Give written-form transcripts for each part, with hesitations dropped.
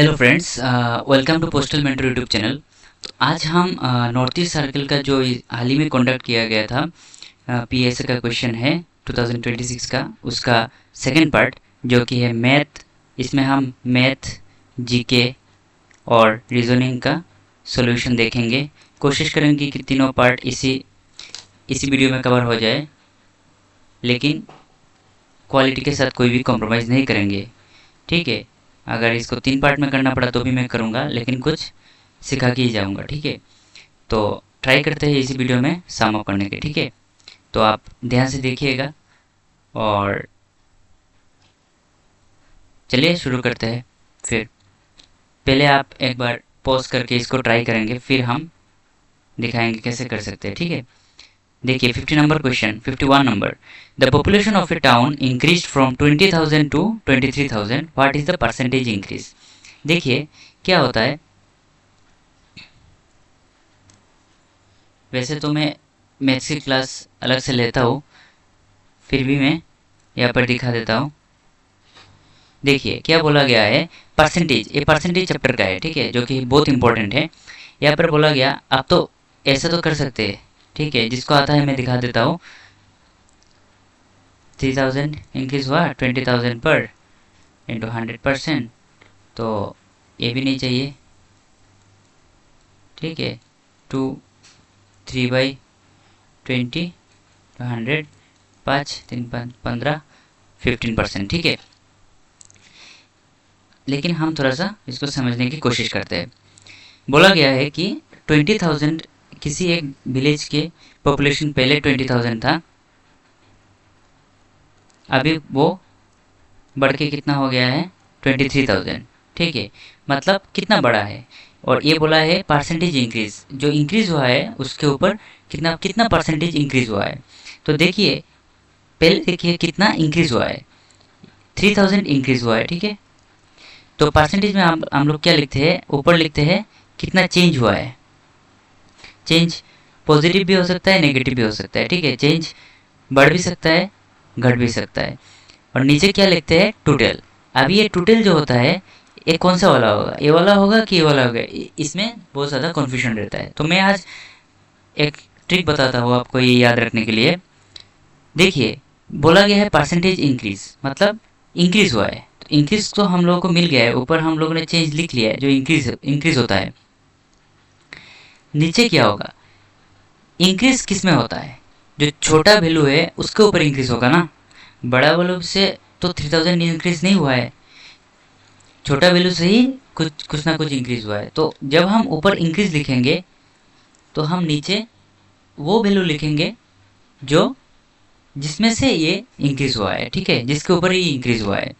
Hello friends, welcome to Postal Mentor YouTube channel. तो आज हम नॉर्थ ईस्ट सर्कल का जो हाल ही में कंडक्ट किया गया था पीएसए का क्वेश्चन है 2026 का, उसका सेकंड पार्ट जो कि है मैथ। इसमें हम मैथ, जीके और रीजनिंग का सॉल्यूशन देखेंगे। कोशिश करेंगे कि तीनों पार्ट इसी वीडियो में कवर हो जाए, लेकिन क्वालिटी के साथ कोई भी कॉम्प्रोमाइज़ नहीं करेंगे। ठीक है, अगर इसको 3 पार्ट में करना पड़ा तो भी मैं करूँगा, लेकिन कुछ सिखा के ही जाऊँगा। ठीक है, तो ट्राई करते हैं इसी वीडियो में सम अप करने के। ठीक है, तो आप ध्यान से देखिएगा और चलिए शुरू करते हैं। फिर पहले आप एक बार पॉज करके इसको ट्राई करेंगे, फिर हम दिखाएंगे कैसे कर सकते हैं। ठीक है, देखिए 50 number question, 51 number. The population of a town increase from 20,000 to 23,000, what is the percentage increase. देखिए क्या होता है, वैसे तो मैं मैथ्स की क्लास अलग से लेता हूँ, फिर भी मैं यहाँ पर दिखा देता हूँ। देखिए क्या बोला गया है, परसेंटेज, ये परसेंटेज चैप्टर का है। ठीक है, जो कि बहुत इंपॉर्टेंट है। यहाँ पर बोला गया, आप तो ऐसा तो कर सकते हैं। ठीक है, जिसको आता है मैं दिखा देता हूँ। 3,000 इंक्रीज हुआ 20,000 पर इंटू 100%, तो ये भी नहीं चाहिए। ठीक है, 3/20 तो 100, 5 3 5 15, 15%। ठीक है, लेकिन हम थोड़ा सा इसको समझने की कोशिश करते हैं। बोला गया है कि 20,000 किसी एक विलेज के पॉपुलेशन पहले 20,000 था, अभी वो बढ़ के कितना हो गया है 23,000। ठीक है, मतलब कितना बड़ा है। और ये बोला है परसेंटेज इंक्रीज, जो इंक्रीज हुआ है उसके ऊपर कितना कितना परसेंटेज इंक्रीज हुआ है। तो देखिए पहले देखिए कितना इंक्रीज हुआ है, 3,000 इंक्रीज हुआ है। ठीक है, तो परसेंटेज में हम लोग क्या लिखते हैं, ऊपर लिखते हैं कितना चेंज हुआ है। चेंज पॉजिटिव भी हो सकता है, नेगेटिव भी हो सकता है। ठीक है, चेंज बढ़ भी सकता है, घट भी सकता है। और नीचे क्या लिखते हैं, टोटल। अभी ये टोटल जो होता है, ये कौन सा वाला होगा, ये वाला होगा कि ये वाला होगा, इसमें बहुत ज़्यादा कन्फ्यूजन रहता है। तो मैं आज एक ट्रिक बताता हूँ आपको ये याद रखने के लिए। देखिए बोला गया है परसेंटेज इंक्रीज, मतलब इंक्रीज हुआ है। तो इंक्रीज तो हम लोगों को मिल गया है, ऊपर हम लोगों ने चेंज लिख लिया है जो इंक्रीज इंक्रीज होता है। नीचे क्या होगा, इंक्रीज किस में होता है, जो छोटा वैल्यू है उसके ऊपर इंक्रीज होगा ना। बड़ा वैल्यू से तो 3,000 इंक्रीज नहीं हुआ है, छोटा वैल्यू से ही कुछ कुछ ना कुछ इंक्रीज हुआ है। तो जब हम ऊपर इंक्रीज लिखेंगे तो हम नीचे वो वैल्यू लिखेंगे जो जिसमें से ये इंक्रीज हुआ है। ठीक है, जिसके ऊपर ये इंक्रीज हुआ है,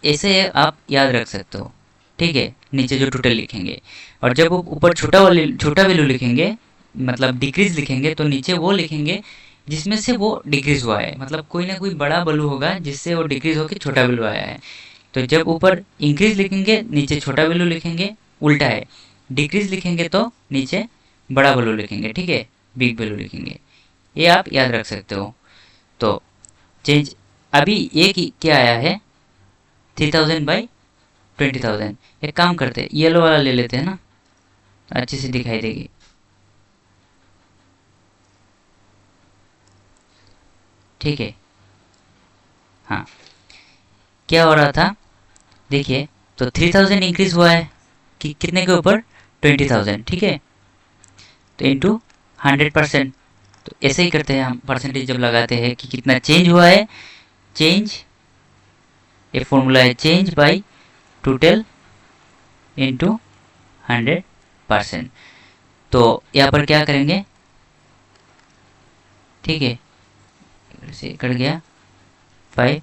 ऐसे आप याद रख सकते हो। ठीक है, नीचे जो टोटल लिखेंगे, और जब ऊपर छोटा वैल्यू लिखेंगे, मतलब डिक्रीज लिखेंगे, तो नीचे वो लिखेंगे जिसमें से वो डिक्रीज हुआ है। मतलब कोई ना कोई बड़ा वैल्यू होगा जिससे वो डिक्रीज होकर छोटा वैल्यू आया है। तो जब ऊपर इंक्रीज लिखेंगे नीचे छोटा वैल्यू लिखेंगे, उल्टा है। डिक्रीज लिखेंगे तो नीचे बड़ा वैल्यू लिखेंगे। ठीक है, बिग वैल्यू लिखेंगे। ये आप याद रख सकते हो। तो चेंज अभी ये क्या आया है, 3,000/20,000। एक काम करते हैं, येलो वाला ले लेते हैं ना, अच्छे से दिखाई देगी। ठीक है, हाँ, क्या हो रहा था देखिए, तो 3,000 इंक्रीज हुआ है कि कितने के ऊपर, 20,000। ठीक है, तो इंटू 100%। तो ऐसे ही करते हैं हम, परसेंटेज जब लगाते हैं कि कितना चेंज हुआ है। चेंज, ये फॉर्मूला है, चेंज बाय टोटल इंटू 100%। तो यहाँ पर क्या करेंगे, ठीक है, से कट गया 5,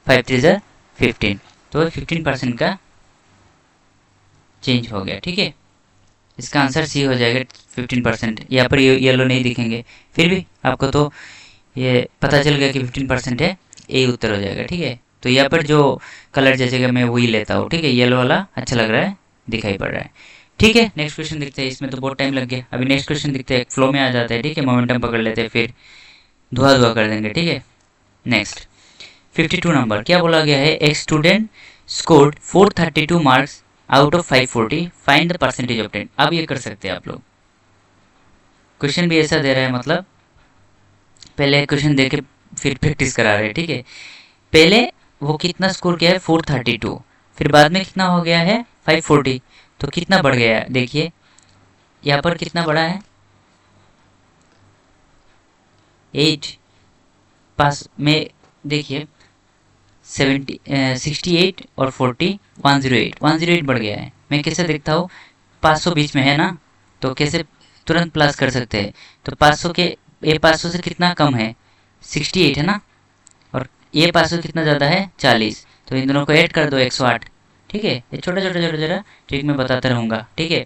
5 3 ज़ा 15, तो 15% का चेंज हो गया। ठीक है, इसका आंसर सी हो जाएगा 15%। यहाँ पर येलो नहीं दिखेंगे, फिर भी आपको तो ये पता चल गया कि 15% है, यही उत्तर हो जाएगा। ठीक है, तो यहाँ पर जो कलर जैसे मैं वही लेता हूँ। ठीक है, येलो वाला अच्छा लग रहा है, दिखाई पड़ रहा है। ठीक है, नेक्स्ट क्वेश्चन देखते हैं। इसमें तो बहुत टाइम लग गया, अभी नेक्स्ट क्वेश्चन देखते हैं, फ्लो में आ जाता है। ठीक है, मोमेंटम पकड़ लेते हैं, फिर धुआ धुआ कर देंगे। ठीक है, नेक्स्ट 52 नंबर, क्या बोला गया है, एक student scored 432 marks out of 540, find the percentage obtained. अब ये कर सकते हैं आप लोग। क्वेश्चन भी ऐसा दे रहा है, मतलब पहले क्वेश्चन दे के फिर प्रैक्टिस करा रहे हैं, ठीक है। पहले वो कितना स्कोर किया है 432, फिर बाद में कितना हो गया है 540, तो कितना बढ़ गया है देखिए, यहाँ पर कितना बढ़ा है 8 पास में, देखिए 68 और 40, 108 बढ़ गया है। मैं कैसे देखता हूँ, 500 बीच में है ना, तो कैसे तुरंत प्लस कर सकते हैं। तो 500 के, ये 500 से कितना कम है 68 है ना, और ये 500 कितना ज़्यादा है 40, तो इन दोनों को ऐड कर दो 108, ठीक है। ये छोटा छोटा छोटा छोटा ट्रिक मैं बताता रहूँगा, ठीक है।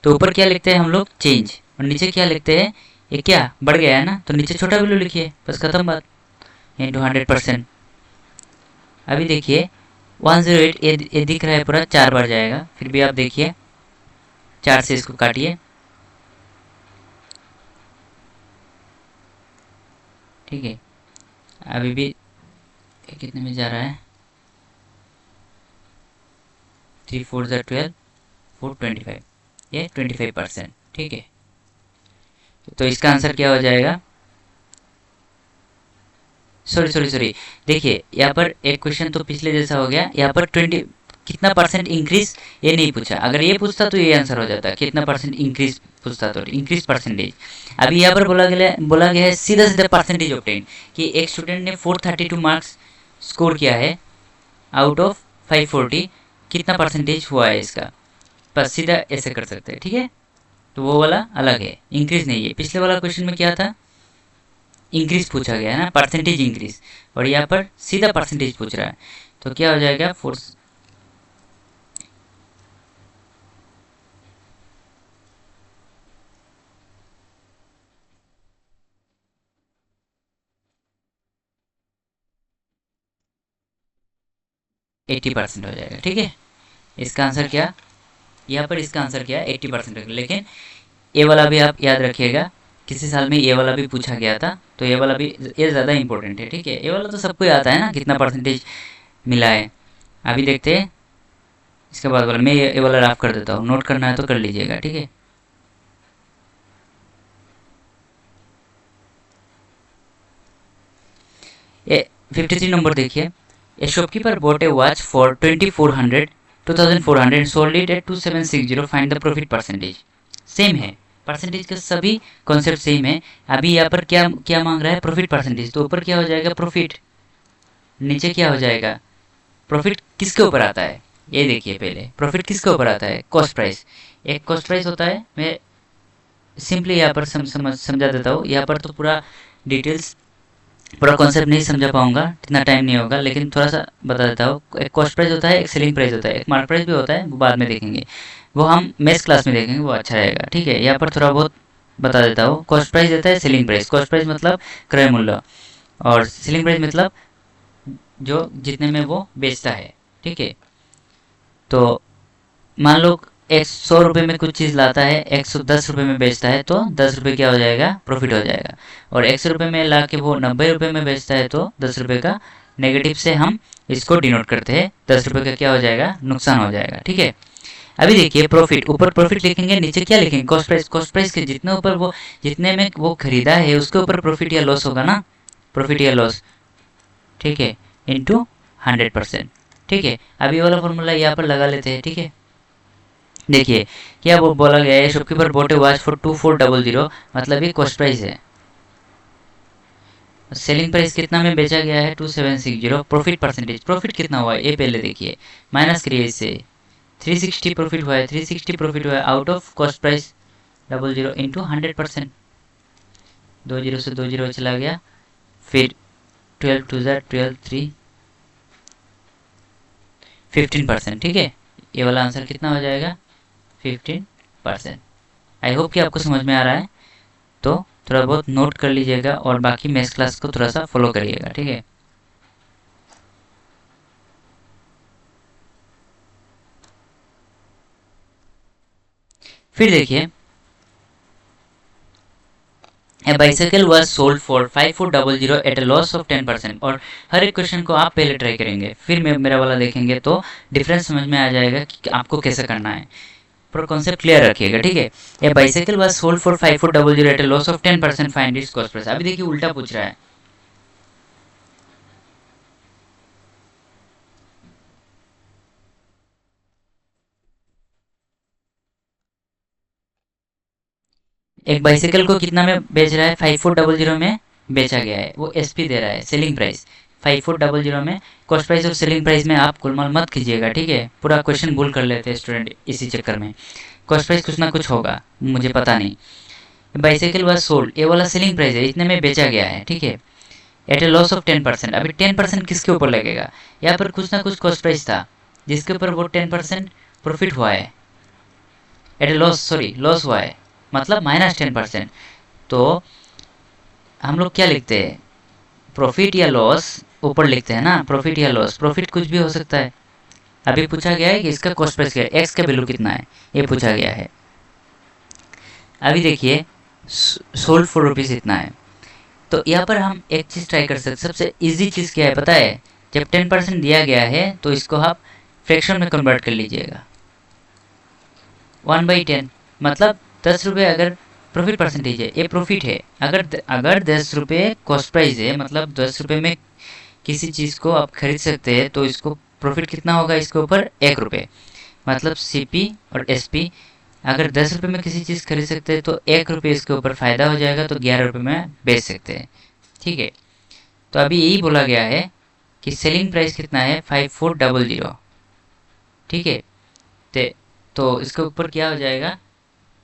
तो ऊपर क्या लिखते हैं हम लोग चेंज, और नीचे क्या लिखते हैं, ये क्या बढ़ गया है ना, तो नीचे छोटा वैल्यू लिखिए, बस खत्म बात, इंटू 100%। अभी देखिए 108, ये दिख रहा है पूरा 4 बार जाएगा, फिर भी आप देखिए 4 से इसको काटिए, ठीक है। अभी भी कितने में जा रहा है, 3 4 ज़ा 12, 425, ये 25%, ठीक है। तो इसका आंसर क्या हो जाएगा, सॉरी सॉरी सॉरी, देखिए यहाँ पर एक क्वेश्चन तो पिछले जैसा हो गया, यहाँ पर 20 कितना परसेंट इंक्रीज ये नहीं पूछा। अगर ये पूछता तो ये आंसर हो जाता, कितना परसेंट इंक्रीज पूछता तो इंक्रीज परसेंटेज। अभी यहाँ पर बोला गया है सीधा सीधा परसेंटेज ऑब्टेन, कि एक स्टूडेंट ने 432 मार्क्स स्कोर किया है आउट ऑफ 540, कितना परसेंटेज हुआ है इसका, बस सीधा ऐसे कर सकते हैं, ठीक है। तो वो वाला अलग है, इंक्रीज नहीं है। पिछले वाला क्वेश्चन में क्या था, इंक्रीज पूछा गया है ना, परसेंटेज इंक्रीज, और यहाँ पर सीधा परसेंटेज पूछ रहा है, तो क्या हो जाएगा 4, 80% हो जाएगा, ठीक है। इसका आंसर क्या, यहाँ पर इसका आंसर क्या है 80%। लेकिन ये वाला भी आप याद रखिएगा, किसी साल में ये वाला भी पूछा गया था, तो ये वाला भी, ये ज़्यादा इंपॉर्टेंट है, ठीक है। ये वाला तो सबको आता है ना, कितना परसेंटेज मिला है। अभी देखते हैं इसके बाद वाला, मैं ये वाला रफ कर देता हूँ, नोट करना है तो कर लीजिएगा, ठीक है। ये 53 नंबर देखिए, ए shopkeeper bot A watch for 2400, 2400 sold it at 2760, find the profit percentage. Same है, परसेंटेज का सभी कॉन्सेप्ट सेम है। अभी यहाँ पर क्या क्या मांग रहा है, प्रॉफिट परसेंटेज, तो ऊपर क्या हो जाएगा प्रॉफिट, नीचे क्या हो जाएगा, प्रॉफिट किसके ऊपर आता है, ये देखिए। पहले प्रॉफिट किसके ऊपर आता है, कॉस्ट प्राइस। एक कॉस्ट प्राइस होता है, मैं सिंपली यहाँ पर समझा देता हूँ। यहाँ पर तो पूरा डिटेल्स, पूरा कॉन्सेप्ट नहीं समझा पाऊंगा, इतना टाइम नहीं होगा, लेकिन थोड़ा सा बता देता हूँ। एक कॉस्ट प्राइस होता है, एक सेलिंग प्राइस होता है, एक मार्केट प्राइस भी होता है, वो बाद में देखेंगे, वो हम मेस क्लास में देखेंगे, वो अच्छा रहेगा, ठीक है। यहाँ पर थोड़ा बहुत बता देता हूँ। कॉस्ट प्राइस देता है सेलिंग प्राइस, कॉस्ट प्राइस मतलब क्रय मूल्य, और सेलिंग प्राइस मतलब जो जितने में वो बेचता है, ठीक है। तो मान लो 100 रुपये में कुछ चीज़ लाता है, 110 रुपये में बेचता है, तो 10 रुपये क्या हो जाएगा, प्रॉफिट हो जाएगा। और 100 रुपये में ला के वो 90 रुपये में बेचता है, तो 10 रुपये का नेगेटिव से हम इसको डिनोट करते हैं, 10 रुपये का क्या हो जाएगा, नुकसान हो जाएगा, ठीक है। अभी देखिए प्रॉफिट, ऊपर प्रॉफिट लिखेंगे, नीचे क्या लिखेंगे, कॉस्ट प्राइस। कॉस्ट प्राइस के जितने ऊपर वो, जितने में वो खरीदा है उसके ऊपर प्रॉफिट या लॉस होगा ना, प्रॉफिट या लॉस, ठीक है, इंटू 100%, ठीक है। अभी वाला फॉर्मूला यहाँ पर लगा लेते हैं, ठीक है। देखिए क्या वो बोला गया है, shopkeeper bot A watch for 2400, मतलब ये कॉस्ट प्राइस है। सेलिंग प्राइस कितना में बेचा गया है 2760, प्रॉफिट परसेंटेज, प्रॉफिट कितना हुआ है ये पहले देखिए, माइनस करिए इससे, 360 प्रॉफिट हुआ है, 360 प्रॉफिट हुआ है out of cost price 00 into 100%, 20 से 20 चला गया, फिर 12 टू ज़ा 12, 3, 15%, ठीक है। ये वाला आंसर कितना हो जाएगा 15%। आई होप कि आपको समझ में आ रहा है, तो थोड़ा बहुत नोट कर लीजिएगा, और बाकी मैथ्स क्लास को थोड़ा सा फॉलो करिएगा, ठीक है। फिर देखिए a bicycle was sold for 5400 at a loss of 10%। और हर एक क्वेश्चन को आप पहले ट्राई करेंगे, फिर मेरा वाला देखेंगे तो डिफरेंस समझ में आ जाएगा कि आपको कैसे करना है। पूरा कॉन्सेप्ट क्लियर रखिएगा, ठीक है। A bicycle was sold for 5400 at a loss of 10%, find its cost price. अभी देखिए उल्टा पूछ रहा है। एक बाइसाइकिल को कितना में बेच रहा है? 5400 में बेचा गया है, वो एसपी दे रहा है, सेलिंग प्राइस 5400 में। कॉस्ट प्राइस और सेलिंग प्राइस में आप गोलमाल मत कीजिएगा, ठीक है। पूरा क्वेश्चन भूल कर लेते हैं स्टूडेंट इसी चक्कर में। कॉस्ट प्राइस कुछ ना कुछ होगा, मुझे पता नहीं। बाइसाइकिल वॉज सोल्ड, ये वाला सेलिंग प्राइस है, इतने में बेचा गया है, ठीक है, एट ए लॉस ऑफ 10%। अभी 10% किसके ऊपर लगेगा? यहाँ पर कुछ ना कुछ कॉस्ट प्राइस था जिसके ऊपर वो 10% प्रॉफिट हुआ है, एट ए लॉस, सॉरी लॉस हुआ है, मतलब -10%। तो हम लोग क्या लिखते हैं, प्रॉफिट या लॉस ऊपर लिखते हैं ना, प्रॉफिट या लॉस। प्रॉफिट कुछ भी हो सकता है। अभी पूछा गया है कि इसका कॉस्ट प्राइस क्या है, एक्स का वैल्यू कितना है, ये पूछा गया है। अभी देखिए सोल्ड फॉर रुपीज़ इतना है, तो यहाँ पर हम एक चीज़ ट्राई कर सकते। सबसे इजी चीज़ क्या है पता है? जब 10% दिया गया है तो इसको आप फ्रैक्शन में कन्वर्ट कर लीजिएगा, 1/10, मतलब 10 रुपये अगर प्रॉफिट परसेंटेज है, ये प्रॉफिट है। अगर 10 रुपये कॉस्ट प्राइस है, मतलब 10 रुपये में किसी चीज़ को आप खरीद सकते हैं, तो इसको प्रॉफिट कितना होगा इसके ऊपर? 1 रुपये। मतलब सीपी और एसपी, अगर 10 रुपये में किसी चीज़ खरीद सकते हैं तो 1 रुपये इसके ऊपर फ़ायदा हो जाएगा, तो 11 रुपये में बेच सकते हैं, ठीक है। तो अभी यही बोला गया है कि सेलिंग प्राइस कितना है? 5400, ठीक है। तो इसके ऊपर क्या हो जाएगा?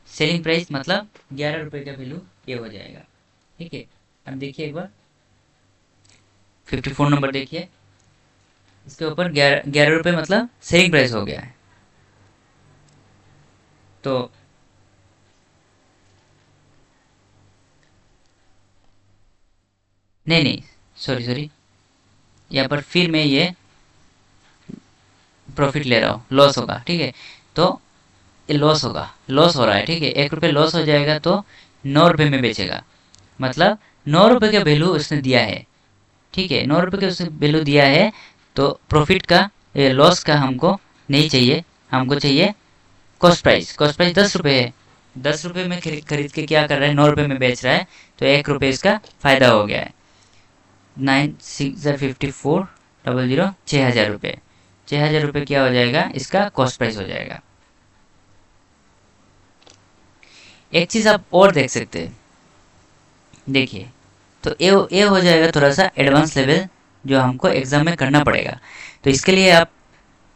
सेलिंग प्राइस मतलब 11 रुपये का वैल्यू ये हो जाएगा, ठीक है। अब देखिए एक बार 54 नंबर देखिए, इसके ऊपर 11 रुपये मतलब सेलिंग प्राइस हो गया है। तो नहीं नहीं, सॉरी सॉरी, यहाँ पर फिर मैं ये प्रॉफिट ले रहा हूँ, लॉस होगा, ठीक है। तो ये लॉस होगा, लॉस हो रहा है, ठीक है। 1 रुपये लॉस हो जाएगा तो 9 रुपये में बेचेगा, मतलब 9 रुपये का वैल्यू उसने दिया है, ठीक है। 9 रुपये का उसने वैल्यू दिया है, तो प्रॉफिट का, लॉस का हमको नहीं चाहिए, हमको चाहिए कॉस्ट प्राइस। कॉस्ट प्राइस 10 रुपये है, 10 रुपये में खरीद के क्या कर रहा है? 9 रुपये में बेच रहा है, तो 1 रुपये इसका फायदा हो गया है। 9 6 5400, 6,000 रुपये। 6,000 रुपये क्या हो जाएगा? इसका कॉस्ट प्राइस हो जाएगा। एक चीज़ आप और देख सकते हैं, देखिए, तो ये हो जाएगा थोड़ा सा एडवांस लेवल जो हमको एग्जाम में करना पड़ेगा। तो इसके लिए आप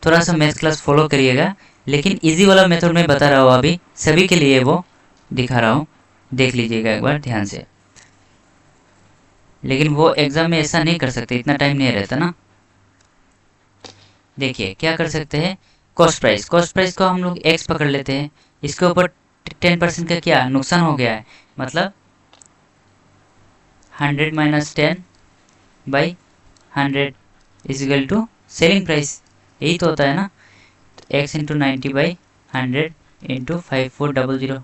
थोड़ा सा मैथ क्लास फॉलो करिएगा, लेकिन इजी वाला मेथड मैं बता रहा हूँ अभी सभी के लिए, वो दिखा रहा हूँ, देख लीजिएगा एक बार ध्यान से। लेकिन वो एग्जाम में ऐसा नहीं कर सकते, इतना टाइम नहीं रहता ना। देखिए क्या कर सकते हैं, कॉस्ट प्राइस, कॉस्ट प्राइस को हम लोग एक्स पकड़ लेते हैं, इसके ऊपर 10% का क्या नुकसान हो गया है, मतलब 100 - 10/100 is equal to selling price, यही तो होता है ना। तो एक्स इंटू 90/100 इंटू 5400,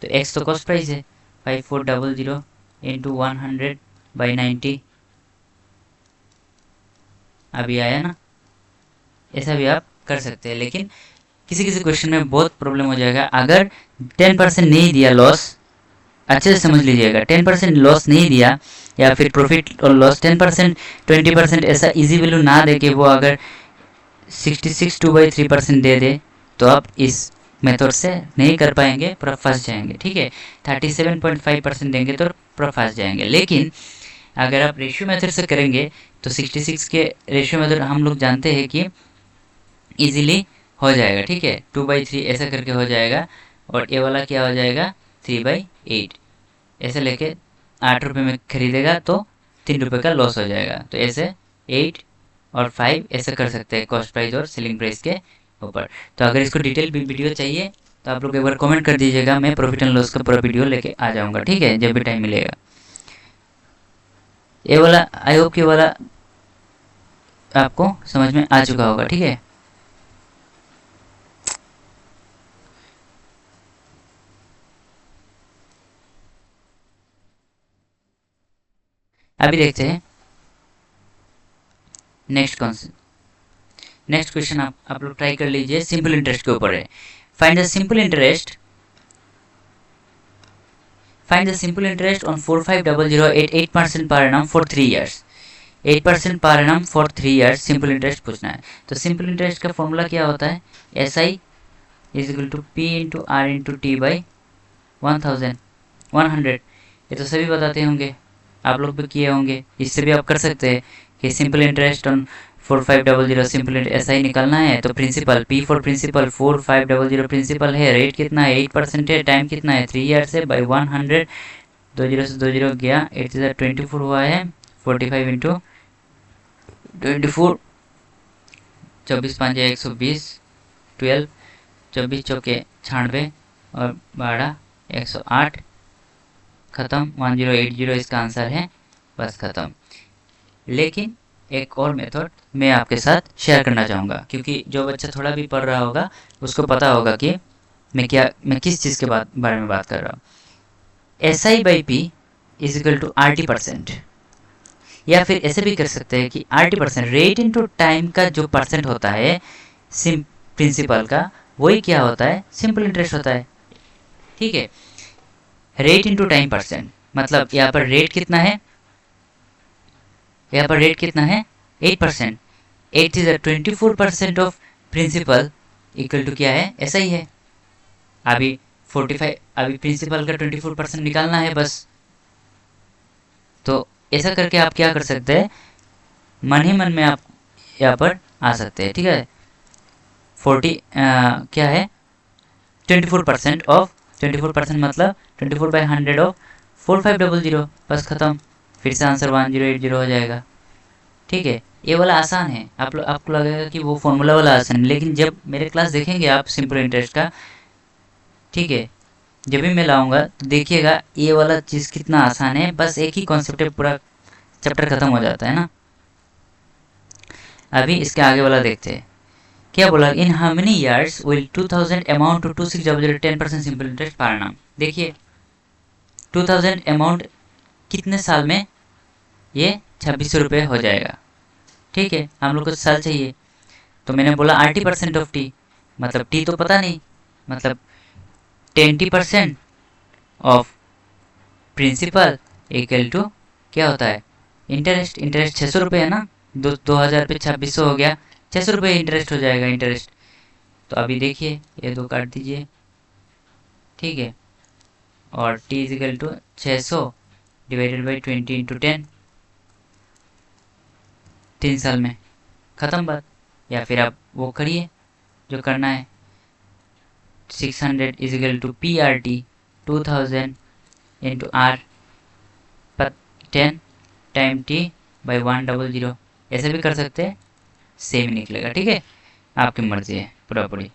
तो एक्स तो कॉस्ट प्राइस है, 5400 इंटू 100/90, अभी आया ना। ऐसा भी आप कर सकते हैं, लेकिन किसी किसी क्वेश्चन में बहुत प्रॉब्लम हो जाएगा। अगर 10% नहीं दिया लॉस, अच्छे से समझ लीजिएगा, 10% लॉस नहीं दिया, या फिर प्रॉफिट और लॉस 10% 20% ऐसा इजी वैल्यू ना दे के वो अगर 66 2/3% दे दे, तो आप इस मेथड से नहीं कर पाएंगे, पूरा फंस जाएंगे, ठीक है। 37.5% देंगे तो पूरा फंस जाएंगे। लेकिन अगर आप रेशियो मेथड से करेंगे तो 66 के रेशियो मेथड हम लोग जानते हैं कि इजीली हो जाएगा, ठीक है। 2/3 ऐसा करके हो जाएगा, और ये वाला क्या हो जाएगा? 3/8 ऐसे लेके 8 रुपये में खरीदेगा तो 3 रुपये का लॉस हो जाएगा। तो ऐसे 8 और 5 ऐसे कर सकते हैं कॉस्ट प्राइस और सेलिंग प्राइस के ऊपर। तो अगर इसको डिटेल वीडियो चाहिए तो आप लोग एक बार कमेंट कर दीजिएगा, मैं प्रॉफिट एंड लॉस का पूरा वीडियो लेके आ जाऊँगा, ठीक है, जब भी टाइम मिलेगा। ये वाला आई होप कि वाला आपको समझ में आ चुका होगा, ठीक है। अभी देखते हैं नेक्स्ट क्वेश्चन। आप लोग ट्राई कर लीजिए, सिंपल इंटरेस्ट के ऊपर है। Find the simple interest on 4500 at 8% per annum for 3 years। 8% per annum for 3 years simple interest पूछना है। तो सिंपल इंटरेस्ट का फॉर्मूला क्या होता है? S I is equal to P into R into T by 100। ये तो सभी बताते होंगे, आप लोग भी किए होंगे। इससे भी आप कर सकते हैं कि simple interest on 4500 simple S I निकालना है तो principal P for principal 4500 principal है, रेट कितना है 8% है, टाइम कितना है 3 ईयर्स है, बाई 100। 20 से 20 गया, 8 से 24 हुआ है, 45 इंटू 24, 24 5 120, 12, 24 चौके 96 और 12 108। ख़त्म, 1080 इसका आंसर है, बस ख़त्म। लेकिन एक और मेथड मैं आपके साथ शेयर करना चाहूँगा, क्योंकि जो बच्चा थोड़ा भी पढ़ रहा होगा उसको पता होगा कि मैं किस चीज़ के बारे में बात कर रहा हूँ। S I by P is equal to RT%, या फिर ऐसे भी कर सकते हैं कि RT%, रेट इंटू टाइम का जो परसेंट होता है प्रिंसिपल का, वही क्या होता है? सिंपल इंटरेस्ट होता है। ठीक है, रेट इंटू टाइम परसेंट, मतलब यहाँ पर रेट कितना है? 8%। 8 is 24% of principal equal to क्या है? ऐसा ही है। अभी 45, अभी प्रिंसिपल का 24% निकालना है बस। तो ऐसा करके आप क्या कर सकते हैं, मन ही मन में आप यहाँ पर आ सकते हैं। ठीक है, 40 क्या है 24% ऑफ 24% मतलब 24/100 ऑफ 4500, बस ख़त्म। फिर से आंसर 1080 हो जाएगा। ठीक है, ये वाला आसान है। आपको लगेगा कि वो फॉर्मूला वाला आसान है, लेकिन जब मेरे क्लास देखेंगे आप सिंपल इंटरेस्ट का, ठीक है, जब भी मैं लाऊंगा तो देखिएगा ये वाला चीज़ कितना आसान है। बस एक ही कॉन्सेप्ट है, पूरा चैप्टर खत्म हो जाता है ना। अभी इसके आगे वाला देखते हैं क्या बोला। In how many years will 2000 amount to 2600 10% simple interest per annum. देखिए 2000 अमाउंट कितने साल में ये 2600 रुपये हो जाएगा। ठीक है, हम लोग को साल चाहिए, तो मैंने बोला RT% ऑफ टी, मतलब टी तो पता नहीं, मतलब 20% ऑफ प्रिंसिपल इक्वल टू क्या होता है? इंटरेस्ट। इंटरेस्ट 600 रुपये है ना, 2000 पे 2600 हो गया, 600 रुपये इंटरेस्ट हो जाएगा इंटरेस्ट। तो अभी देखिए ये दो काट दीजिए, ठीक है, और t equal to 600 divided by 20 into 10, 3 साल में ख़त्म बात। या फिर आप वो करिए जो करना है, 600 equal to PRT 2000 into R पर 10 टाइम t बाई 100, ऐसे भी कर सकते हैं, सेम ही निकलेगा। ठीक है, आपकी मर्जी है पूरा पूरी।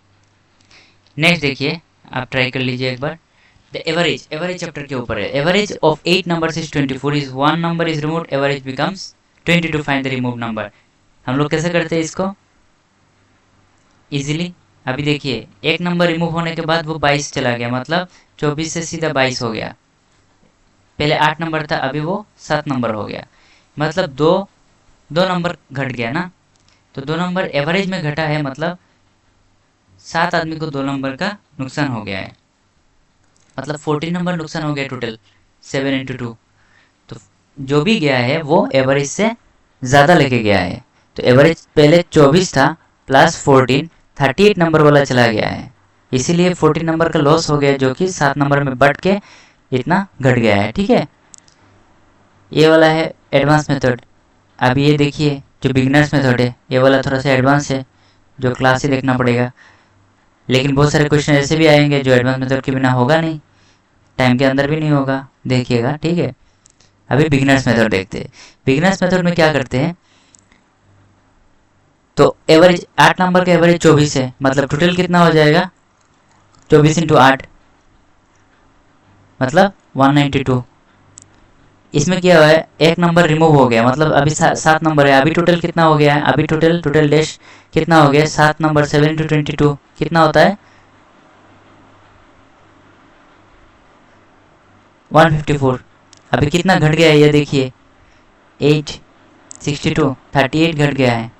नेक्स्ट देखिए, आप ट्राई कर लीजिए एक बार। द एवरेज चैप्टर के ऊपर है। Average of 8 numbers is 24, is 1 number is remove, average becomes 20 to find the remove number. हम लोग कैसे करते हैं इसको इजीली? अभी देखिए एक नंबर रिमूव होने के बाद वो 22 चला गया, मतलब 24 से सीधा 22 हो गया। पहले 8 नंबर था, अभी वो 7 नंबर हो गया, मतलब दो नंबर घट गया ना। तो 2 नंबर एवरेज में घटा है, मतलब 7 आदमी को 2 नंबर का नुकसान हो गया है, मतलब 14 नंबर नुकसान हो गया टोटल, 7 इंटू 2। तो जो भी गया है वो एवरेज से ज़्यादा लेके गया है। तो एवरेज पहले 24 था प्लस 14, 38 नंबर वाला चला गया है, इसीलिए 14 नंबर का लॉस हो गया, जो कि 7 नंबर में बढ़ के इतना घट गया है। ठीक है, ये वाला है एडवांस मेथड। अभी ये देखिए जो बिगनर्स मेथड है, ये वाला थोड़ा सा एडवांस है, जो क्लास ही देखना पड़ेगा। लेकिन बहुत सारे क्वेश्चन ऐसे भी आएंगे जो एडवांस मेथड के बिना होगा नहीं, टाइम के अंदर भी नहीं होगा, देखिएगा। ठीक है, अभी बिगनर्स मेथड देखते हैं। बिगनर्स मेथड में क्या करते हैं, तो एवरेज 8 नंबर का एवरेज 24 है, मतलब टोटल कितना हो जाएगा 24 इंटू 8, मतलब 192। इसमें क्या हुआ है, एक नंबर रिमूव हो गया, मतलब अभी 7 नंबर है। अभी टोटल कितना हो गया है, अभी टोटल डैश कितना हो गया, 7 नंबर 7 इंटू 22 कितना होता है 154। अभी कितना घट गया है ये देखिए, 8 62 38 घट गया है,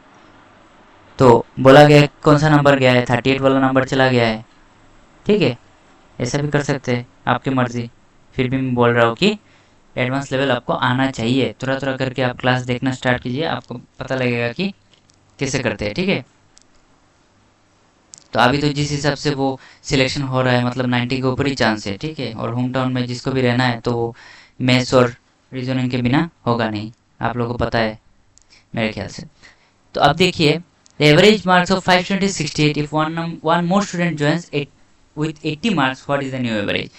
तो बोला गया कौन सा नंबर गया है, 38 वाला नंबर चला गया है। ठीक है, ऐसा भी कर सकते हैं, आपकी मर्जी। फिर भी मैं बोल रहा हूँ कि एडवांस लेवल आपको आना चाहिए। थोड़ा थोड़ा करके आप क्लास देखना स्टार्ट कीजिए, आपको पता लगेगा कि कैसे करते हैं। ठीक है, तो अभी तो जिस हिसाब से वो सिलेक्शन हो रहा है, मतलब 90 के ऊपर ही चांस है। ठीक है, और होम टाउन में जिसको भी रहना है तो वो मैथ्स और रीजनिंग के बिना होगा नहीं, आप लोगों को पता है मेरे ख्याल से। तो अब देखिए, the average marks of 520 68 if one more student joins with 80 marks, what is the new average.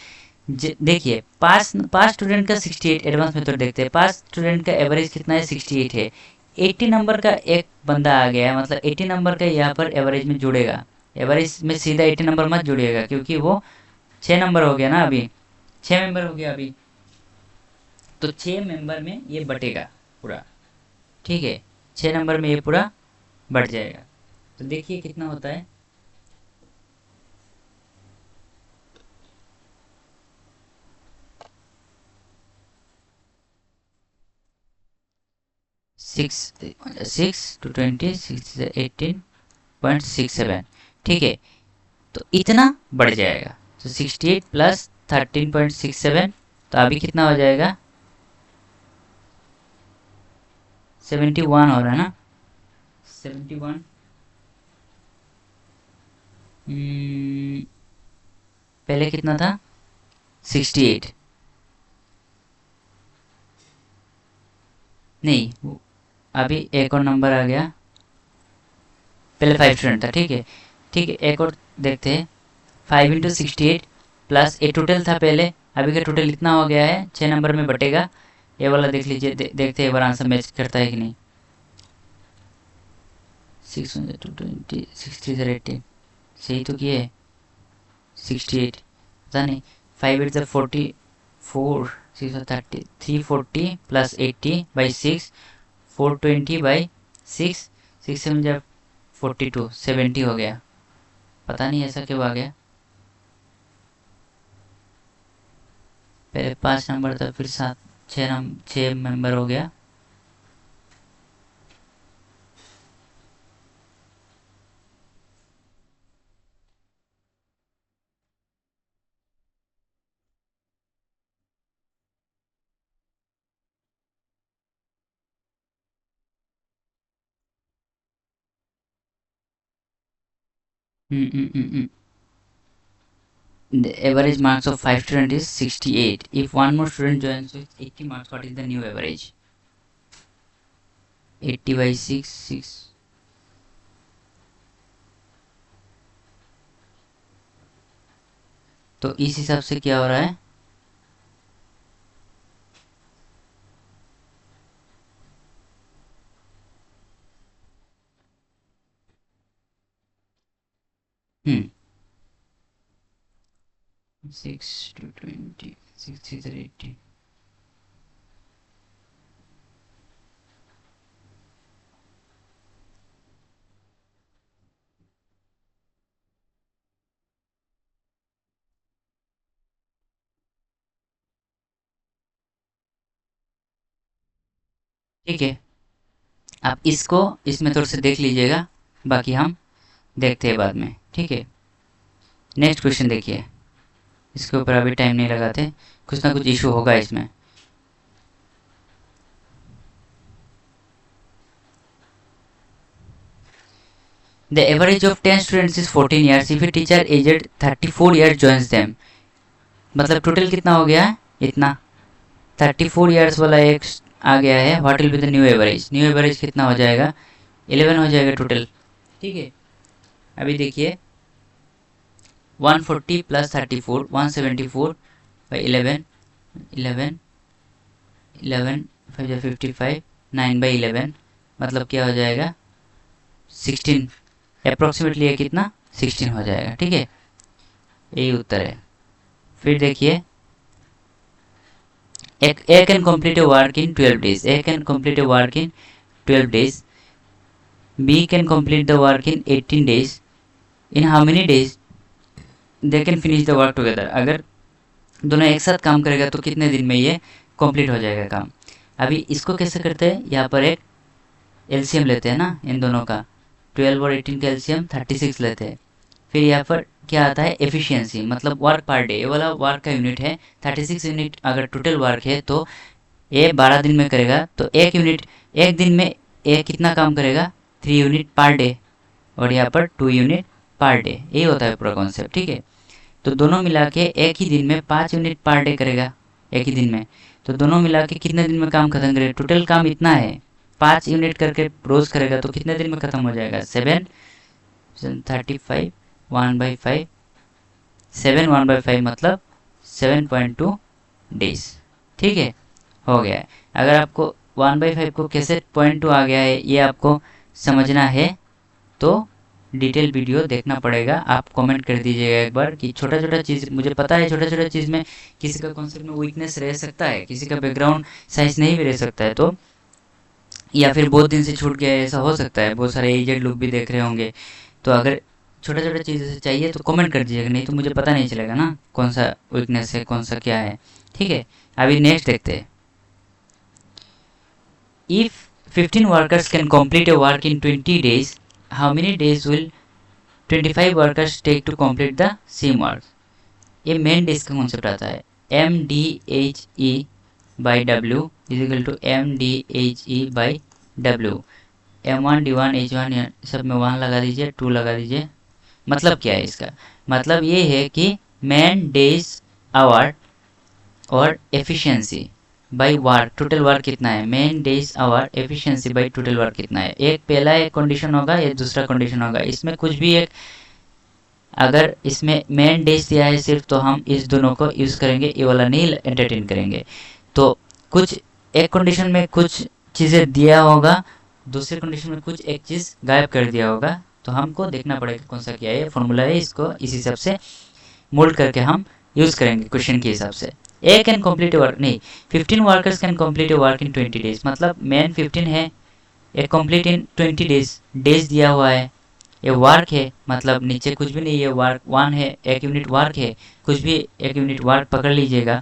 देखिए, पास पास स्टूडेंट का 68, एडवांस मेथड देखते हैं। पास स्टूडेंट का एवरेज कितना है, 68 है। 80 नंबर का एक बंदा आ गया है, मतलब 80 नंबर का यहाँ पर एवरेज में जुड़ेगा। एवरेज में सीधा 80 नंबर मत जुड़िएगा, क्योंकि वो 6 नंबर हो गया ना, अभी 6 मेंबर हो गया अभी, तो 6 मेंबर में ये बटेगा पूरा। ठीक है, 6 नंबर में ये पूरा बढ़ जाएगा। तो देखिए कितना होता है, 6 6 to 20 18.67। ठीक है, तो इतना बढ़ जाएगा। तो 68 प्लस 13.67, तो अभी कितना हो जाएगा, 71 हो रहा है ना, 71। पहले कितना था, 68। नहीं, अभी एक और नंबर आ गया, पहले 5 स्टूडेंट था। ठीक है, ठीक है, एक और देखते हैं। 5 × 68 प्लस ए टोटल था पहले, अभी का टोटल इतना हो गया है, 6 नंबर में बटेगा। ये वाला देख लीजिए, देखते हैं एक बार आंसर मैच करता है कि नहीं। 6 220 60 सही तो किए, 68 पता नहीं। 5 8 44, 630, 340 प्लस 80/6, 420/6, 6 7 42, 70 हो गया। पता नहीं ऐसा क्यों आ गया, पहले 5 नंबर था, फिर 7, 6 मेंबर हो गया। The average marks of 5 students is 68. If one more student joins with 80 marks, what is the new average? 80/6, 6। तो इस हिसाब से क्या हो रहा है, हम्म 6 to 20, 6 3 80। ठीक है, आप इसको इस मेथड से देख लीजिएगा, बाकी हम देखते हैं बाद में। ठीक है, नेक्स्ट क्वेश्चन देखिए, इसके ऊपर अभी टाइम नहीं लगाते, कुछ ना कुछ इशू होगा इसमें। The average of 10 students is 14 years. If a teacher aged 34 years joins them, मतलब टोटल कितना हो गया है, इतना 34 ईयर्स वाला एक आ गया है। What will be the new average, new average कितना हो जाएगा, 11 हो जाएगा टोटल। ठीक है, अभी देखिए, 140 प्लस 34, 174/11, 11 11 5 55, 9/11, मतलब क्या हो जाएगा, 16। अप्रोक्सीमेटली ये कितना, 16 हो जाएगा। ठीक है, यही उत्तर है। फिर देखिए, A can complete a work in 12 days. A can complete a work in 12 days. B can complete the work in 18 days. In how many days they can finish the work together? अगर दोनों एक साथ काम करेगा तो कितने दिन में ये कंप्लीट हो जाएगा काम। अभी इसको कैसे करते हैं, यहाँ पर एक एलसीएम लेते हैं ना इन दोनों का, 12 और 18 का एलसीएम 36 लेते हैं। फिर यहाँ पर क्या आता है, एफिशिएंसी मतलब वर्क पर डे, ये वाला वर्क का यूनिट है 36 यूनिट। अगर टोटल वर्क है तो ये 12 दिन में करेगा, तो एक यूनिट एक दिन में ये कितना काम करेगा, 3 यूनिट पर डे, और यहाँ पर 2 यूनिट पर डे। यही होता है पूरा कॉन्सेप्ट, ठीक है। तो दोनों मिला के एक ही दिन में 5 यूनिट पर डे करेगा एक ही दिन में। तो दोनों मिला के कितने दिन में काम खत्म करेगा, टोटल काम इतना है, 5 यूनिट करके रोज करेगा तो कितने दिन में खत्म हो जाएगा, 735 1/5, 7 1/5 मतलब 7.2 डेज, ठीक है, हो गया है। अगर आपको 1/5 को कैसे 0.2 आ गया है ये आपको समझना है तो डिटेल वीडियो देखना पड़ेगा। आप कमेंट कर दीजिएगा एक बार कि छोटा छोटा चीज़, मुझे पता है छोटा छोटा चीज़ में किसी का कॉन्सेप्ट में वीकनेस रह सकता है, किसी का बैकग्राउंड साइंस नहीं भी रह सकता है, तो या फिर बहुत दिन से छूट गया है, ऐसा हो सकता है। बहुत सारे एजेड लोग भी देख रहे होंगे, तो अगर छोटा छोटा चीज़ से चाहिए तो कमेंट कर दीजिएगा, नहीं तो मुझे पता नहीं चलेगा ना कौन सा वीकनेस है कौन सा क्या है, ठीक है। अभी नेक्स्ट देखते हैं। If 15 workers can complete a work in 20 days, how many days will 25 workers take to complete the same work. ये मेन डेज का कॉन्सेप्ट आता है, MDHE/W is equal to MDHE/W। M1 D1 H1 सब में 1 लगा दीजिए, 2 लगा दीजिए। मतलब क्या है इसका, मतलब ये है कि मैन डेज आवर और efficiency by work, total work कितना है, men days hour efficiency by total work कितना है। एक पहला एक कंडीशन होगा, ये दूसरा कंडीशन होगा। इसमें कुछ भी एक, अगर इसमें मेन डेज दिया है सिर्फ तो हम इस दोनों को यूज़ करेंगे, ये वाला नहीं एंटरटेन करेंगे। तो कुछ एक कंडीशन में कुछ चीज़ें दिया होगा, दूसरे कंडीशन में कुछ एक चीज़ गायब कर दिया होगा, तो हमको देखना पड़ेगा कौन सा क्या है, फॉर्मूला है, इसको इस हिसाब से मोल्ड करके हम यूज़ करेंगे क्वेश्चन के हिसाब से। ए कैन कंप्लीट वर्क नहीं, 15 workers can complete a work in 20 days, मतलब मेन 15 है, ए कंप्लीट इन 20 days, डेज दिया हुआ है। ये वर्क है, मतलब नीचे कुछ भी नहीं है, वर्क 1 है, एक यूनिट वर्क है, कुछ भी एक यूनिट वर्क पकड़ लीजिएगा।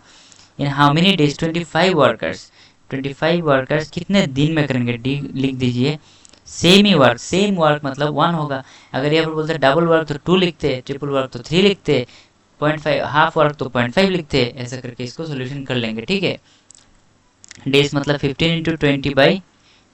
इन how many days, 25 workers, 25 workers कितने दिन में करेंगे, डी लिख दीजिए। सेम ही वर्क, सेम वर्क मतलब 1 होगा। अगर यहाँ पर बोलते डबल वर्क तो 2 लिखते, ट्रिपल वर्क तो 3 लिखते, 0.5 हाफ वर्क तो 0.5 लिखते हैं। ऐसा करके इसको सोल्यूशन कर लेंगे, ठीक है। डेज मतलब 15 इंटू 20 बाई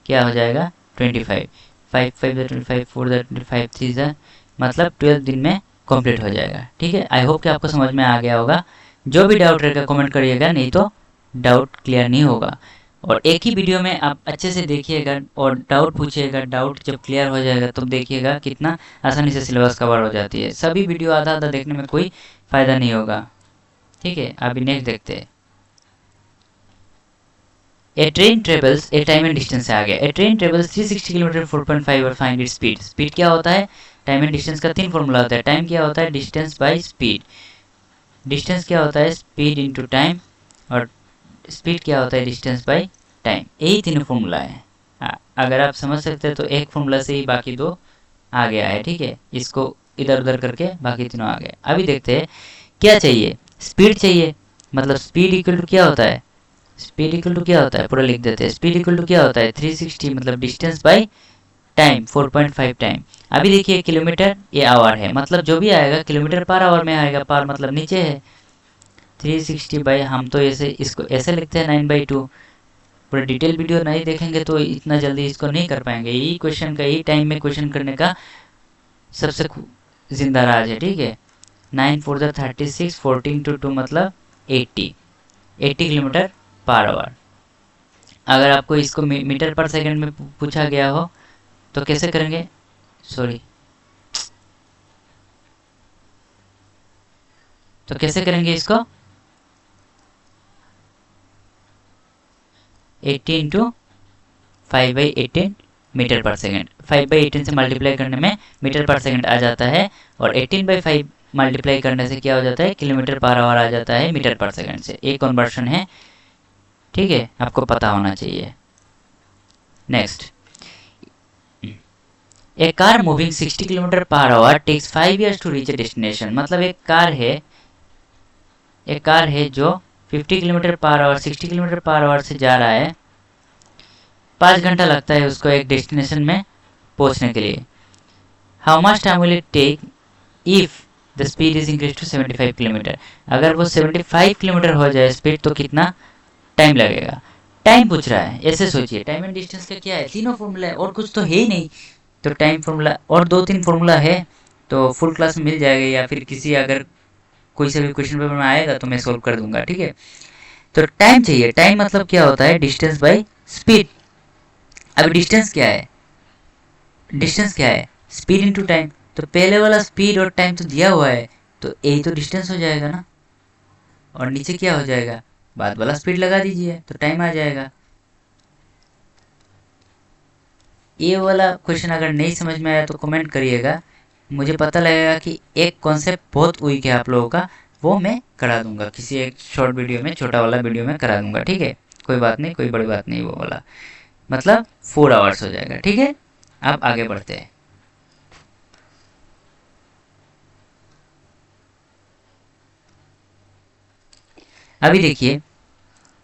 क्या हो जाएगा 25, 5 5 25, 4 25, 3 मतलब 12 दिन में कंप्लीट हो जाएगा, ठीक है। आई होप कि आपको समझ में आ गया होगा। जो भी डाउट रहेगा कमेंट करिएगा, नहीं तो डाउट क्लियर नहीं होगा। और एक ही वीडियो में आप अच्छे से देखिएगा और डाउट पूछिएगा, डाउट जब क्लियर हो जाएगा तब देखिएगा कितना आसानी से सिलेबस कवर हो जाती है। सभी वीडियो आधा आधा देखने में कोई फ़ायदा नहीं होगा, ठीक है। अभी नेक्स्ट देखते हैं। A train travels a time and distance से आ गया। ए ट्रेन ट्रेवल्स 360 किलोमीटर 4.5 और फाइंड इट स्पीड। स्पीड क्या होता है, टाइम एंड डिस्टेंस का 3 फॉर्मूला होता है। टाइम क्या होता है, डिस्टेंस बाई स्पीड। डिस्टेंस क्या होता है, स्पीड इंटू टाइम, और स्पीड क्या होता है, डिस्टेंस बाई टाइम। यही तीनों फॉर्मूला है। अगर आप समझ सकते हैं तो एक फॉर्मूला से ही बाकी दो आ गया है, ठीक है। इसको इधर उधर करके बाकी तीनों आ गए। अभी देखते हैं क्या चाहिए, स्पीड चाहिए। मतलब स्पीड इक्वल टू क्या होता है, स्पीड इक्वल टू क्या होता है, पूरा लिख देते हैं। स्पीड इक्वल टू क्या होता है, 360 मतलब डिस्टेंस बाई टाइम, 4.5 टाइम। अभी देखिए किलोमीटर ये आवर है, मतलब जो भी आएगा किलोमीटर पर आवर में आएगा, पर मतलब नीचे है। 360 बाई, हम तो ऐसे इसको ऐसे लिखते हैं 9/2। पूरा डिटेल वीडियो नहीं देखेंगे तो इतना जल्दी इसको नहीं कर पाएंगे। यही क्वेश्चन का, यही टाइम में क्वेश्चन करने का सबसे जिंदा राज है, ठीक है। 9 4 36, 14 to 2 मतलब 80 किलोमीटर पर आवर। अगर आपको इसको मीटर पर सेकंड में पूछा गया हो तो कैसे करेंगे, सॉरी, तो कैसे करेंगे इसको, 80 इंटू 5/18 मीटर पर सेकंड। 5/18 से मल्टीप्लाई करने में मीटर पर सेकंड आ जाता है, और 18/5 मल्टीप्लाई करने से क्या हो जाता है, किलोमीटर पर आवर आ जाता है मीटर पर सेकंड से। एक कन्वर्शन है, ठीक है, आपको पता होना चाहिए। Next, a car moving 60 kilometre per hour takes 5 years to reach a destination. मतलब एक कार है जो 50 kilometre per our 60 kilometre per our से जा रहा है, 5 घंटा लगता है उसको एक डेस्टिनेशन में पहुंचने के लिए। How much time will it take if the speed is increase to 75 kilometre. अगर वो 75 किलोमीटर हो जाए स्पीड तो कितना टाइम लगेगा। टाइम पूछ रहा है, ऐसे सोचिए। टाइम एंड डिस्टेंस का क्या है, तीनों फॉर्मूला है और कुछ तो है ही नहीं। तो टाइम फॉर्मूला और 2-3 फॉर्मूला है तो फुल क्लास में मिल जाएगा, या फिर किसी अगर कोई से भी क्वेश्चन पेपर में आएगा तो मैं सॉल्व कर दूंगा, ठीक है। तो टाइम चाहिए। टाइम मतलब क्या होता है, डिस्टेंस बाय स्पीड। अब डिस्टेंस क्या है, डिस्टेंस क्या है, स्पीड इनटू टाइम। तो पहले वाला स्पीड और टाइम तो दिया हुआ है, तो यही तो डिस्टेंस हो जाएगा ना। और नीचे क्या हो जाएगा, बाद वाला स्पीड लगा दीजिए तो टाइम आ जाएगा। ये वाला क्वेश्चन अगर नहीं समझ में आया तो कमेंट करिएगा, मुझे पता लगेगा कि एक कॉन्सेप्ट बहुत वीक है आप लोगों का, वो मैं करा दूंगा किसी एक शॉर्ट वीडियो में, छोटा वाला वीडियो में करा दूंगा, ठीक है। कोई बात नहीं, कोई बड़ी बात नहीं, वो वाला मतलब 4 आवर्स हो जाएगा, ठीक है। अब आगे बढ़ते हैं। अभी देखिए,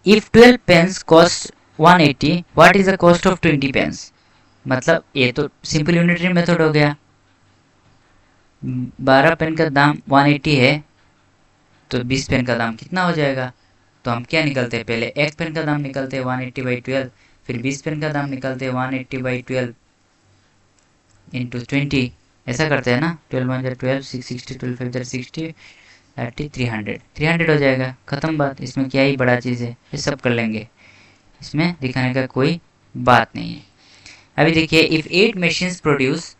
if 12 pens cost 180, what is the cost of 20 pens. मतलब ये तो सिंपल यूनिटरी मेथड हो गया। 12 पेन का दाम 180 है तो 20 पेन का दाम कितना हो जाएगा। तो हम क्या निकलते हैं, पहले एक पेन का दाम निकलते हैं 180/12, फिर 20 पेन का दाम निकलते हैं 180/12 इंटू 20। ऐसा करते हैं ना, 12 1 12, 660, 12 5 60, 30, 300 हो जाएगा। ख़त्म बात, इसमें क्या ही बड़ा चीज़ है, ये सब कर लेंगे, इसमें दिखाने का कोई बात नहीं है। अभी देखिए, if 8 machines produce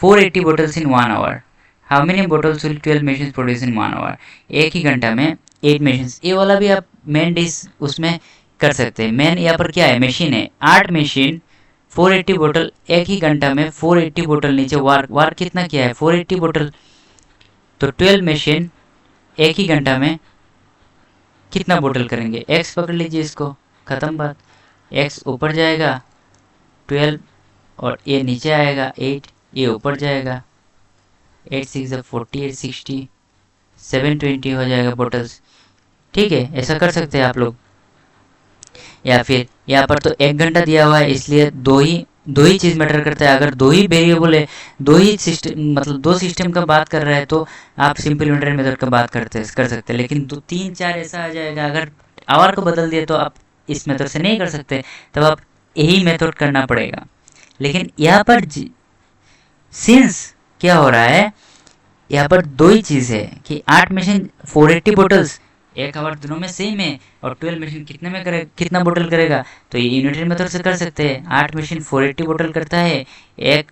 480 bottles in 1 hour, how many bottles will 12 machines produce in 1 hour. एक ही घंटा में 8 मशीन्स, ये वाला भी आप मेन डिश उसमें कर सकते हैं। मेन यहाँ पर क्या है, मशीन है, 8 मशीन 480 बोतल एक ही घंटा में, 480 बोतल नीचे वार वार कितना किया है 480 बोतल, तो 12 मशीन एक ही घंटा में कितना बोतल करेंगे, एक्स पकड़ लीजिए इसको, ख़त्म बात। एक्स ऊपर जाएगा 12 और ये नीचे आएगा 8, ये ऊपर जाएगा 8 6 40, 8 60, 720 हो जाएगा बोटल्स, ठीक है। ऐसा कर सकते हैं आप लोग। या फिर यहाँ पर तो 1 घंटा दिया हुआ है, इसलिए दो ही चीज़ मैटर करता है। अगर दो ही वेरिएबल है, दो ही सिस्टम, मतलब दो सिस्टम का बात कर रहा है, तो आप सिंपल यूनिटरी मेथड का बात कर सकते हैं। लेकिन 2 3 4 ऐसा आ जाएगा, अगर आवर को बदल दिए तो आप इस मेथड से नहीं कर सकते, तब आप यही मेथड करना पड़ेगा। लेकिन यहाँ पर सिंस क्या हो रहा है, यहाँ पर दो ही चीज़ है कि 8 मशीन 480 बोटल्स एक आवर दोनों में सेम है, और 12 मशीन कितने में करे, कितना बोतल करेगा, तो ये यूनिटरी मेथड से कर सकते हैं। 8 मशीन 480 बोतल करता है, एक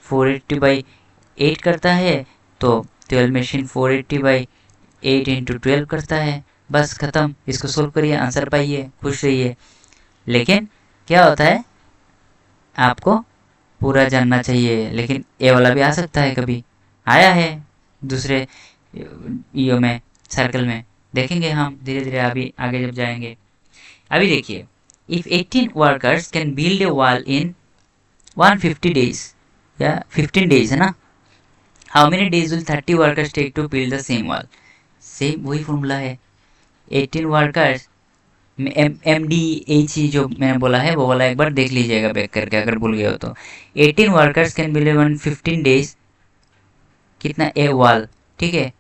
480/8 करता है, तो 12 मशीन 480/8 इंटू 12 करता है। बस ख़त्म, इसको सोल्व करिए, आंसर पाइए, खुश रहिए। लेकिन क्या होता है, आपको पूरा जानना चाहिए। लेकिन ये वाला भी आ सकता है, कभी आया है दूसरे ईओ में, सर्कल में, देखेंगे हम धीरे धीरे अभी आगे जब जाएंगे। अभी देखिए, if 18 workers can build a wall in 150 days, या 15 डेज है ना, how many days will 30 workers take to build the same wall. Same वही फॉर्मूला है, 18 workers, M D H E जो मैंने बोला है वो वाला एक बार देख लीजिएगा बैक करके, अगर भूल गए हो तो। 18 वर्कर्स कैन बिल्ड 115 डेज, कितना ए वॉल, ठीक है।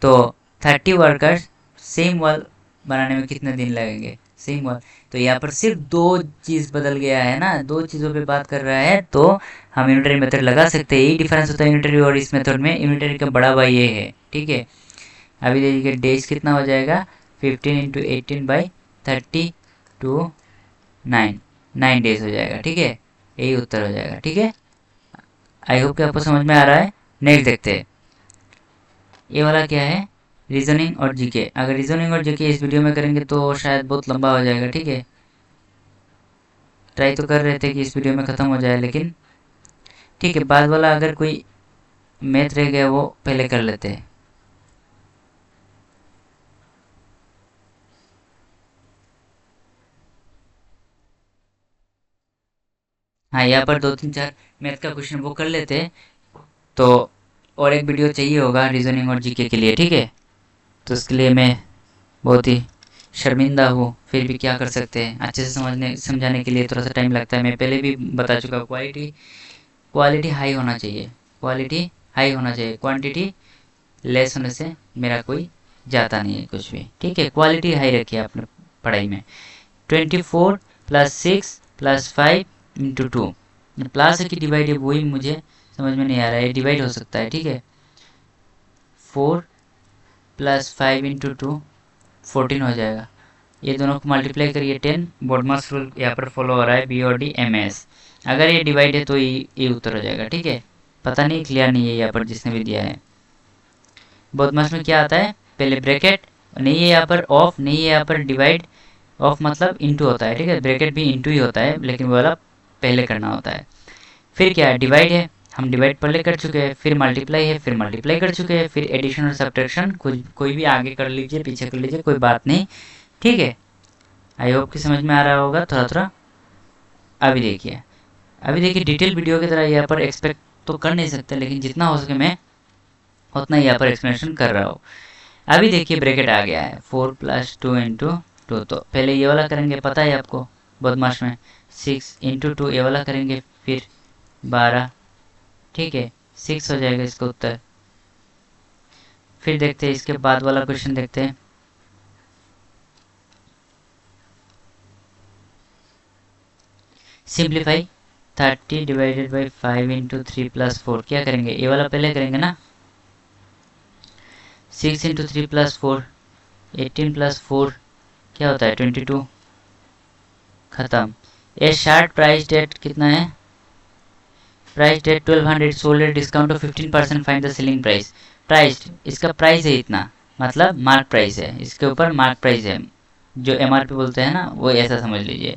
तो 30 वर्कर्स सेम वॉल बनाने में कितने दिन लगेंगे, सेम वॉल। तो यहाँ पर सिर्फ दो चीज़ बदल गया है ना, दो चीज़ों पे बात कर रहा है, तो हम यूनिटरी मेथड लगा सकते हैं। यही डिफरेंस होता है यूनिटरी और इस मेथड में, यूनिटरी का बड़ा भाई ये है, ठीक है। अभी देखिए डेज कितना हो जाएगा, 15 इंटू 18/30 टू 9 डेज हो जाएगा, ठीक है। यही उत्तर हो जाएगा, ठीक है। आई होप कि आपको समझ में आ रहा है। नेक्स्ट देखते हैं, ये वाला क्या है, रीजनिंग और जीके। अगर रीजनिंग और जीके इस वीडियो में करेंगे तो शायद बहुत लंबा हो जाएगा, ठीक है। ट्राई तो कर रहे थे कि इस वीडियो में ख़त्म हो जाए, लेकिन ठीक है, बाद वाला अगर कोई मैथ रह गया वो पहले कर लेते हैं। हाँ, यहाँ पर 2 3 4 मैथ का क्वेश्चन वो कर लेते हैं, तो और एक वीडियो चाहिए होगा रीजनिंग और जीके के लिए, ठीक है। तो उसके लिए मैं बहुत ही शर्मिंदा हूँ फिर भी क्या कर सकते हैं, अच्छे से समझाने के लिए थोड़ा सा टाइम लगता है। मैं पहले भी बता चुका, क्वालिटी क्वालिटी हाई होना चाहिए, क्वालिटी हाई होना चाहिए, क्वांटिटी लेस होने से मेरा कोई जाता नहीं है कुछ भी, ठीक है। क्वालिटी हाई रखिए आपने पढ़ाई में। 24 प्लस 6 प्लस 5 इंटू 2, प्लस है कि डिवाइड है वही मुझे समझ में नहीं आ रहा है, डिवाइड हो सकता है, ठीक है। 4 प्लस 5 इंटू 2 14 हो जाएगा। ये दोनों को मल्टीप्लाई करिए 10, बोडमास रूल यहाँ पर फॉलो हो रहा है, BOD MS। अगर ये डिवाइड है तो ये उत्तर हो जाएगा, ठीक है। पता नहीं, क्लियर नहीं है यहाँ पर जिसने भी दिया है। बोडमास में क्या आता है, पहले ब्रैकेट नहीं है यहाँ पर, ऑफ नहीं है यहाँ पर, डिवाइड ऑफ मतलब इंटू होता है, ठीक है। ब्रैकेट भी इंटू ही होता है लेकिन वो वाला पहले करना होता है। फिर क्या है, डिवाइड है, हम डिवाइड पहले कर चुके हैं। फिर मल्टीप्लाई है, फिर मल्टीप्लाई कर चुके हैं। फिर एडिशन और सब्ट्रैक्शन कोई भी आगे कर लीजिए पीछे कर लीजिए, कोई बात नहीं, ठीक है। आई होप कि समझ में आ रहा होगा थोड़ा थोड़ा। अभी देखिए डिटेल वीडियो की तरह यहाँ पर एक्सपेक्ट तो कर नहीं सकते, लेकिन जितना हो सके मैं उतना यहाँ पर एक्सप्लेनेशन कर रहा हूँ। अभी देखिए ब्रैकेट आ गया है, 4 प्लस 2 इंटू 2, तो पहले ये वाला करेंगे, पता है आपको बदमाश में। 6 इंटू 2 ये वाला करेंगे, फिर 12, ठीक है, 6 हो जाएगा इसका उत्तर। फिर देखते हैं इसके बाद वाला क्वेश्चन, देखते हैं। Simplify 30 divided by 5 into 3 plus 4, क्या करेंगे, ये वाला पहले करेंगे ना। 6 इंटू 3 प्लस 4, 18 प्लस 4 क्या होता है 22, खत्म। ये शार्ट प्राइस डेट कितना है, priced at 1200, sold at discount of 15%, find the selling price. Price, इसका प्राइस है इतना, मतलब मार्क प्राइस है, इसके ऊपर मार्क प्राइस है, जो MRP बोलते हैं ना, वो ऐसा समझ लीजिए।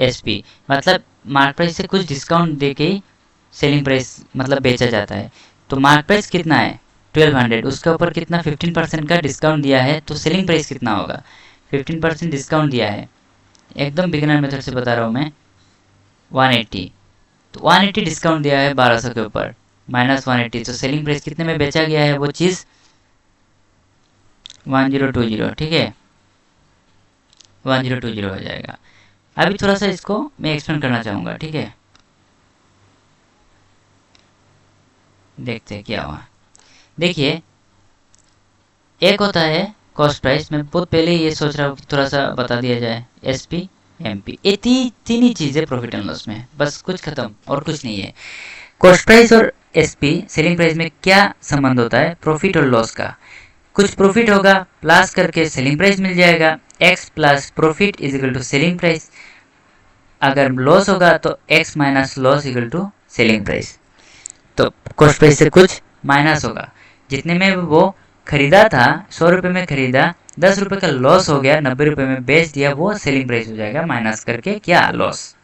SP मतलब मार्क प्राइस से कुछ डिस्काउंट दे के सेलिंग प्राइस मतलब बेचा जाता है। तो मार्क प्राइस कितना है 1200, उसके ऊपर कितना 15% का डिस्काउंट दिया है, तो सेलिंग प्राइस कितना होगा, 15% डिस्काउंट दिया है। एकदम बिगिनर मेथड से बता रहा हूँ मैं। 180, तो 180 डिस्काउंट दिया है 1200 के ऊपर, माइनस 180, तो सेलिंग प्राइस कितने में बेचा गया है वो चीज़, 1020, ठीक है, 1020 हो जाएगा। अभी थोड़ा सा इसको मैं एक्सप्लेन करना चाहूँगा, ठीक है। देखते हैं क्या हुआ। देखिए एक होता है कॉस्ट प्राइस, मैं बहुत पहले ये सोच रहा हूँ कि थोड़ा सा बता दिया जाए। SP MP, ये तीन ही चीज़ें प्रॉफिट एंड लॉस में, बस कुछ खत्म और कुछ नहीं है। कॉस्ट प्राइस और SP सेलिंग प्राइस में क्या संबंध होता है, प्रॉफिट और लॉस का। कुछ प्रॉफिट होगा प्लस करके सेलिंग प्राइस मिल जाएगा, X plus profit is equal to selling price. अगर लॉस होगा तो X minus loss equal to selling price. तो कॉस्ट प्राइस से कुछ माइनस होगा, जितने में वो खरीदा था 100 रुपये में खरीदा, 10 रुपये का लॉस हो गया, 90 रुपये में बेच दिया, वो सेलिंग प्राइस हो जाएगा, माइनस करके क्या लॉस।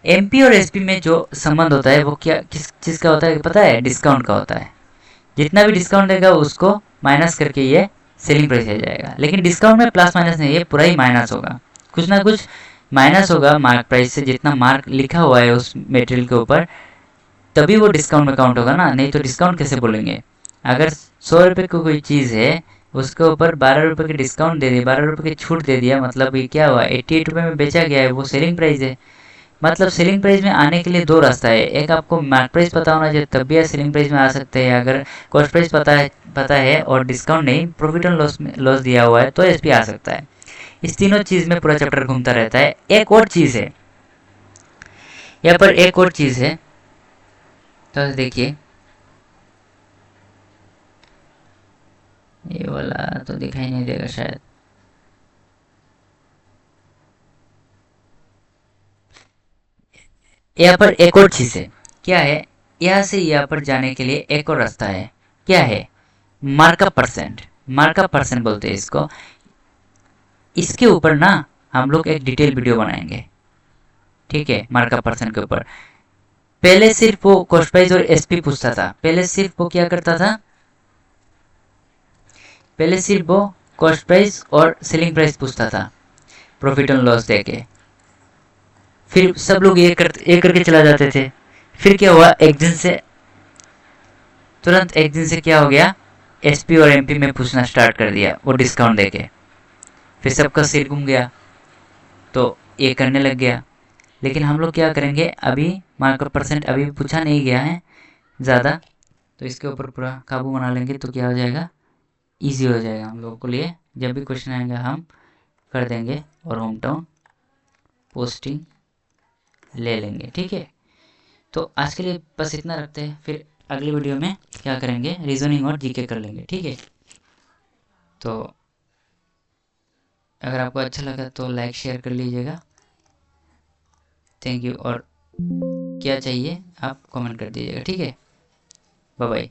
MP और SP में जो संबंध होता है वो क्या किस चीज़ का होता है पता है, डिस्काउंट का होता है। जितना भी डिस्काउंट देगा उसको माइनस करके ये सेलिंग प्राइस आ जाएगा। लेकिन डिस्काउंट में प्लस माइनस नहीं, ये पूरा ही माइनस होगा, कुछ ना कुछ माइनस होगा मार्क प्राइस से, जितना मार्क लिखा हुआ है उस मटेरियल के ऊपर तभी वो डिस्काउंट में काउंट होगा ना, नहीं तो डिस्काउंट कैसे बोलेंगे। अगर 100 रुपये की कोई चीज़ है उसके ऊपर 12 रुपये की डिस्काउंट दे दिया, 12 रुपये की छूट दे दिया, मतलब ये क्या हुआ, 88 रुपये में बेचा गया है, वो सेलिंग प्राइस है। मतलब सेलिंग प्राइस में आने के लिए दो रास्ता है, एक आपको मार्क प्राइस पता होना चाहिए तब भी आप सेलिंग प्राइस में आ सकते हैं, अगर कॉस्ट प्राइस पता है और डिस्काउंट नहीं, प्रॉफिट एंड लॉस दिया हुआ है तो SP आ सकता है। इस तीनों चीज़ में पूरा चैप्टर घूमता रहता है। एक और चीज़ है यहाँ पर, एक और चीज़ है, तो देखिए ये वाला तो दिखाई नहीं देगा शायद। यहाँ पर एक और चीज़ है, क्या है, यहाँ से यहाँ पर जाने के लिए एक और रास्ता है, क्या है, मार्कअप परसेंट। मार्कअप परसेंट बोलते हैं इसको। इसके ऊपर ना हम लोग एक डिटेल वीडियो बनाएंगे, ठीक है, मार्कअप परसेंट के ऊपर। पहले सिर्फ वो कॉस्ट प्राइस और SP पूछता था, पहले सिर्फ वो क्या करता था, पहले सिर्फ वो कॉस्ट प्राइस और सेलिंग प्राइस पूछता था प्रॉफिट एंड लॉस देके, फिर सब लोग ये करके चला जाते थे। फिर क्या हुआ, एक दिन से तुरंत एक दिन से क्या हो गया, SP और MP में पूछना स्टार्ट कर दिया वो डिस्काउंट देके। फिर सबका सिर घूम गया, तो ये करने लग गया। लेकिन हम लोग क्या करेंगे, अभी मार्क परसेंट अभी पूछा नहीं गया है ज़्यादा, तो इसके ऊपर पूरा काबू बना लेंगे तो क्या हो जाएगा, इजी हो जाएगा हम लोगों के लिए। जब भी क्वेश्चन आएगा हम कर देंगे और होम टाउन पोस्टिंग ले लेंगे, ठीक है। तो आज के लिए बस इतना रखते हैं, फिर अगली वीडियो में क्या करेंगे, रीजनिंग और जीके कर लेंगे, ठीक है। तो अगर आपको अच्छा लगा तो लाइक शेयर कर लीजिएगा। Thank you. और क्या चाहिए आप कमेंट कर दीजिएगा, ठीक है। Bye bye.